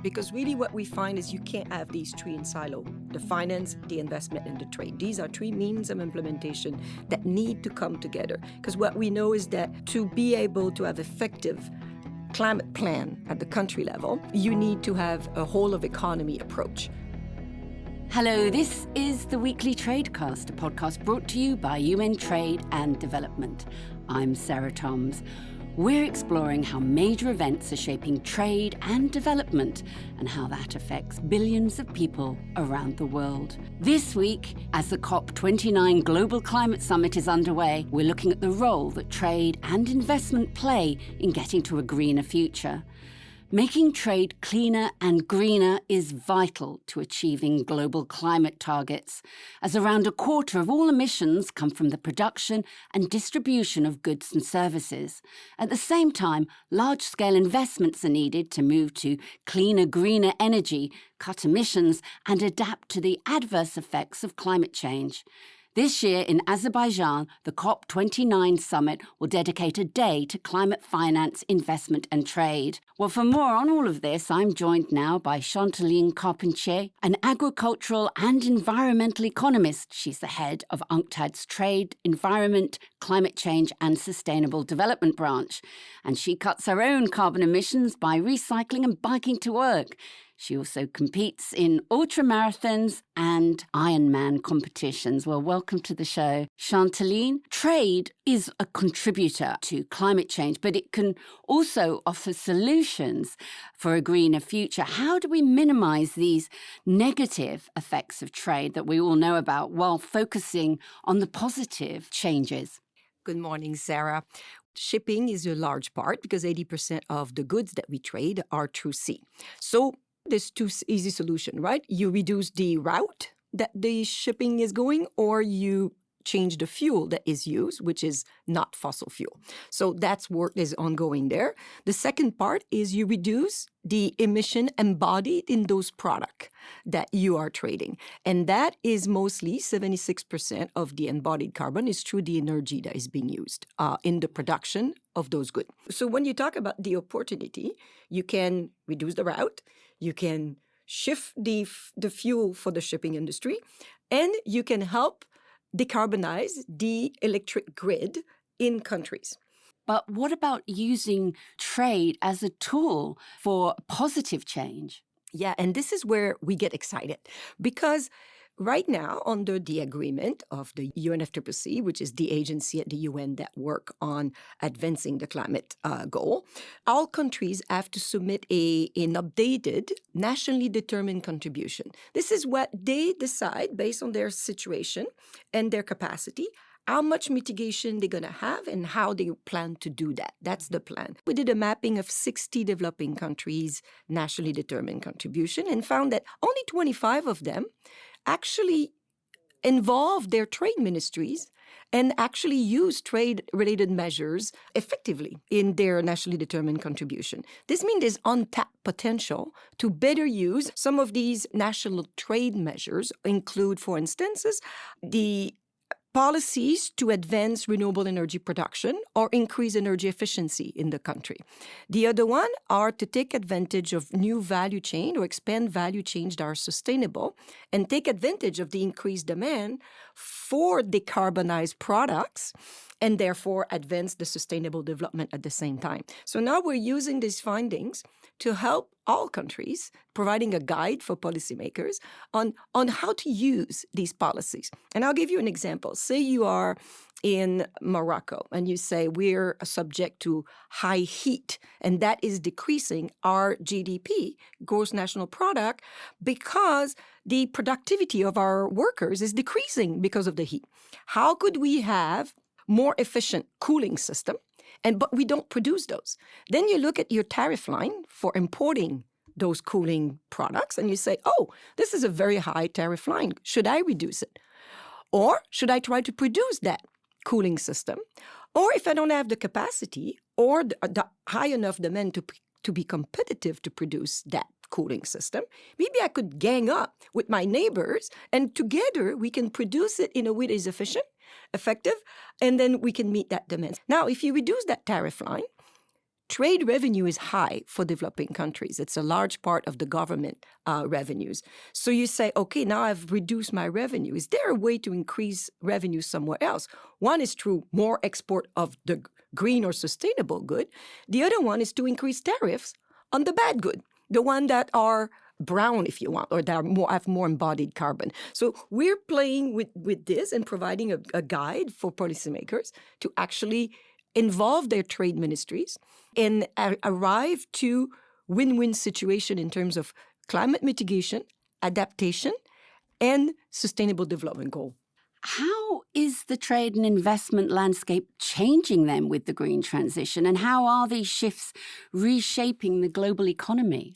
Because really what we find is you can't have these three in silo: the finance, the investment, and the trade. These are three means of implementation that need to come together. Because what we know is that to be able to have effective climate plan at the country level, you need to have a whole of economy approach. Hello, this is the Weekly Tradecast, a podcast brought to you by UN Trade and Development. I'm Sarah Toms. We're exploring how major events are shaping trade and development and how that affects billions of people around the world. This week, as the COP29 Global Climate Summit is underway, we're looking at the role that trade and investment play in getting to a greener future. Making trade cleaner and greener is vital to achieving global climate targets, as around a quarter of all emissions come from the production and distribution of goods and services. At the same time, large-scale investments are needed to move to cleaner, greener energy, cut emissions, and adapt to the adverse effects of climate change. This year in Azerbaijan, the COP29 summit will dedicate a day to climate finance, investment and trade. Well, for more on all of this, I'm joined now by Chantal Line Carpentier, an agricultural and environmental economist. She's the head of UNCTAD's Trade, Environment, Climate Change and Sustainable Development branch. And she cuts her own carbon emissions by recycling and biking to work. She also competes in ultramarathons and Ironman competitions. Well, welcome to the show. Chantal Line, trade is a contributor to climate change, but it can also offer solutions for a greener future. How do we minimize these negative effects of trade that we all know about while focusing on the positive changes? Good morning, Sarah. Shipping is a large part because 80% of the goods that we trade are through sea. So there's two easy solutions, right? You reduce the route that the shipping is going, or you change the fuel that is used, which is not fossil fuel. So that's work is ongoing there. The second part is you reduce the emission embodied in those products that you are trading. And that is mostly 76% of the embodied carbon is through the energy that is being used in the production of those goods. So when you talk about the opportunity, you can reduce the route, you can shift the fuel for the shipping industry, and you can help decarbonize the electric grid in countries. But what about using trade as a tool for positive change? Yeah, and this is where we get excited because right now, under the agreement of the UNFCCC, which is the agency at the UN that work on advancing the climate goal, all countries have to submit an updated, nationally determined contribution. This is what they decide based on their situation and their capacity, how much mitigation they're going to have and how they plan to do that. That's the plan. We did a mapping of 60 developing countries' nationally determined contribution and found that only 25 of them actually involve their trade ministries and actually use trade-related measures effectively in their nationally determined contribution. This means there's untapped potential to better use some of these national trade measures, include, for instance, the policies to advance renewable energy production or increase energy efficiency in the country. The other one are to take advantage of new value chain or expand value chains that are sustainable and take advantage of the increased demand for decarbonized products and therefore advance the sustainable development at the same time. So now we're using these findings to help all countries, providing a guide for policymakers on how to use these policies. And I'll give you an example. Say you are in Morocco and you say we're subject to high heat and that is decreasing our GDP, gross national product, because the productivity of our workers is decreasing because of the heat. How could we have more efficient cooling system? But we don't produce those. Then you look at your tariff line for importing those cooling products and you say, oh, this is a very high tariff line. Should I reduce it? Or should I try to produce that cooling system? Or if I don't have the capacity or the high enough demand to be competitive to produce that cooling system, maybe I could gang up with my neighbors and together we can produce it in a way that is efficient, effective, and then we can meet that demand. Now, if you reduce that tariff line, trade revenue is high for developing countries. It's a large part of the government revenues. So you say, okay, now I've reduced my revenue. Is there a way to increase revenue somewhere else? One is through more export of the green or sustainable good. The other one is to increase tariffs on the bad good, the one that are brown, if you want, or that have more embodied carbon. So we're playing with this and providing a guide for policymakers to actually involve their trade ministries and arrive to win-win situation in terms of climate mitigation, adaptation, and sustainable development goal. How is the trade and investment landscape changing then with the green transition? And how are these shifts reshaping the global economy?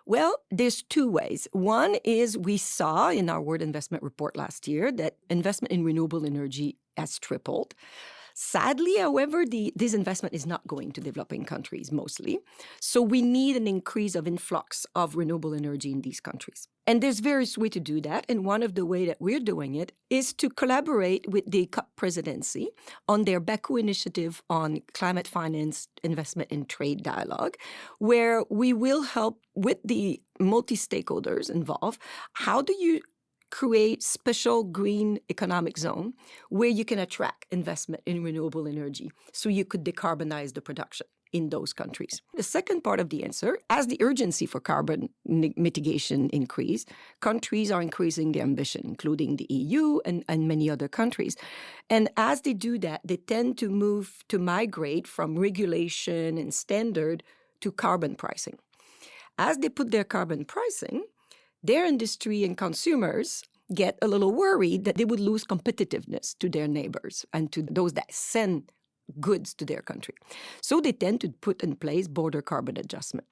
Well, there's two ways. One is we saw in our World Investment Report last year that investment in renewable energy has tripled. Sadly, however, this investment is not going to developing countries mostly. So we need an increase of influx of renewable energy in these countries. And there's various ways to do that. And one of the ways that we're doing it is to collaborate with the COP presidency on their Baku initiative on climate finance, investment, and trade dialogue, where we will help with the multi-stakeholders involved. How do you create special green economic zone where you can attract investment in renewable energy so you could decarbonize the production in those countries? The second part of the answer, as the urgency for carbon mitigation increase, countries are increasing their ambition, including the EU and many other countries. And as they do that, they tend to migrate from regulation and standard to carbon pricing. As they put their carbon pricing, their industry and consumers get a little worried that they would lose competitiveness to their neighbors and to those that send goods to their country. So they tend to put in place border carbon adjustment.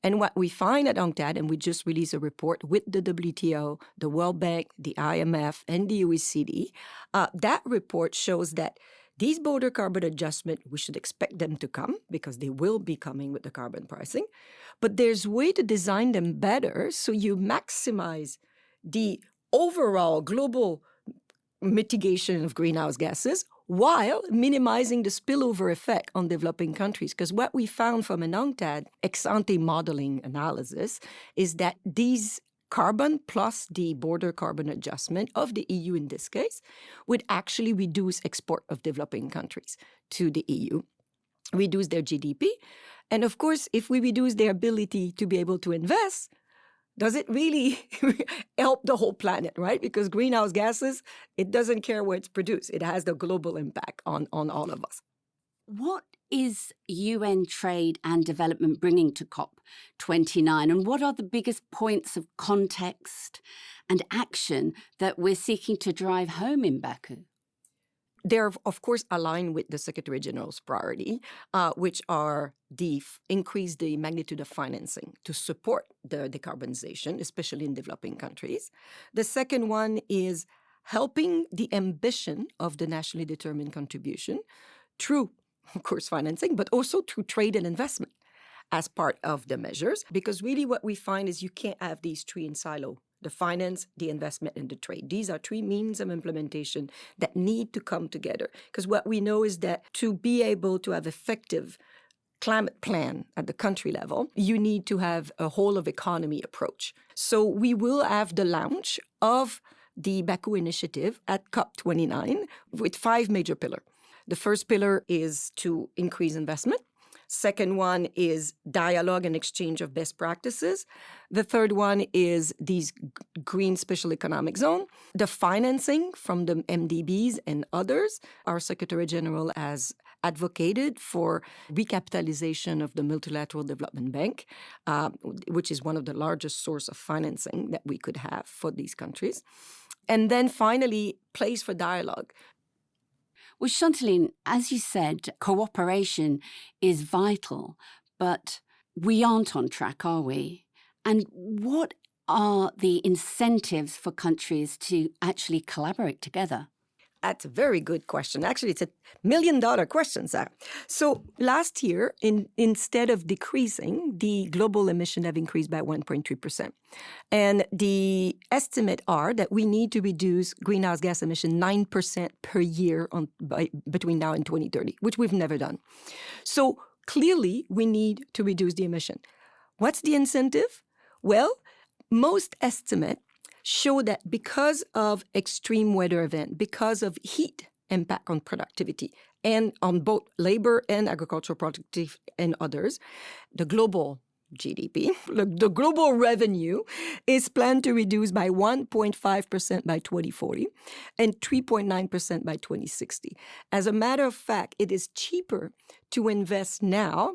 And what we find at UNCTAD, and we just released a report with the WTO, the World Bank, the IMF, and the OECD, that report shows that these border carbon adjustment, we should expect them to come because they will be coming with the carbon pricing. But there's a way to design them better so you maximize the overall global mitigation of greenhouse gases while minimizing the spillover effect on developing countries. Because what we found from an UNCTAD ex-ante modeling analysis is that these carbon plus the border carbon adjustment of the EU in this case would actually reduce export of developing countries to the EU, reduce their GDP. And of course, if we reduce their ability to be able to invest, does it really help the whole planet, right? Because greenhouse gases, it doesn't care where it's produced. It has the global impact on all of us. What is UN trade and development bringing to COP29? And what are the biggest points of context and action that we're seeking to drive home in Baku? They're, of course, aligned with the Secretary General's priority, which are increase the magnitude of financing to support the decarbonization, especially in developing countries. The second one is helping the ambition of the nationally determined contribution through, of course, financing, but also through trade and investment as part of the measures. Because really what we find is you can't have these three in silo: the finance, the investment, and the trade. These are three means of implementation that need to come together. Because what we know is that to be able to have effective climate plan at the country level, you need to have a whole of economy approach. So we will have the launch of the Baku initiative at COP29 with 5 major pillars. The first pillar is to increase investment. Second one is dialogue and exchange of best practices. The third one is these green special economic zone. The financing from the MDBs and others. Our Secretary General has advocated for recapitalization of the Multilateral Development Bank, which is one of the largest source of financing that we could have for these countries. And then finally, place for dialogue. Well, Chantal Line, as you said, cooperation is vital, but we aren't on track, are we? And what are the incentives for countries to actually collaborate together? That's a very good question. Actually, it's $1 million question, Sarah. So last year, instead of decreasing, the global emission have increased by 1.3%. And the estimate are that we need to reduce greenhouse gas emission 9% per year between now and 2030, which we've never done. So clearly we need to reduce the emission. What's the incentive? Well, most estimates show that because of extreme weather event, because of heat impact on productivity and on both labor and agricultural productivity and others, the global GDP, the global revenue is planned to reduce by 1.5% by 2040 and 3.9% by 2060. As a matter of fact, it is cheaper to invest now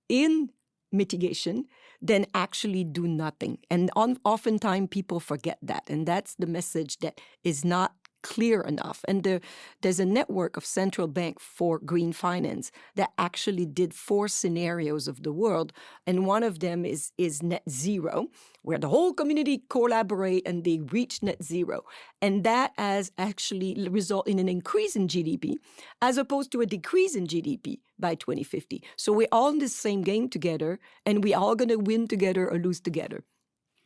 in mitigation than actually do nothing. And oftentimes people forget that. And that's the message that is not clear enough. And there's a network of central bank for green finance that actually did 4 scenarios of the world. And one of them is net zero, where the whole community collaborate and they reach net zero. And that has actually resulted in an increase in GDP as opposed to a decrease in GDP by 2050. So we're all in the same game together, and we're all going to win together or lose together.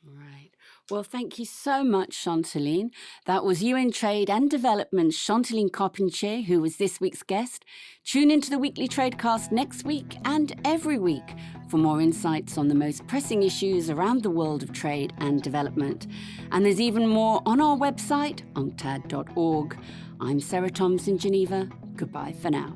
Right. Well, thank you so much, Chantal Line. That was UN Trade and Development's Chantal Line Carpentier, who was this week's guest. Tune into the Weekly Tradecast next week and every week for more insights on the most pressing issues around the world of trade and development. And there's even more on our website, UNCTAD.org. I'm Sarah Toms in Geneva. Goodbye for now.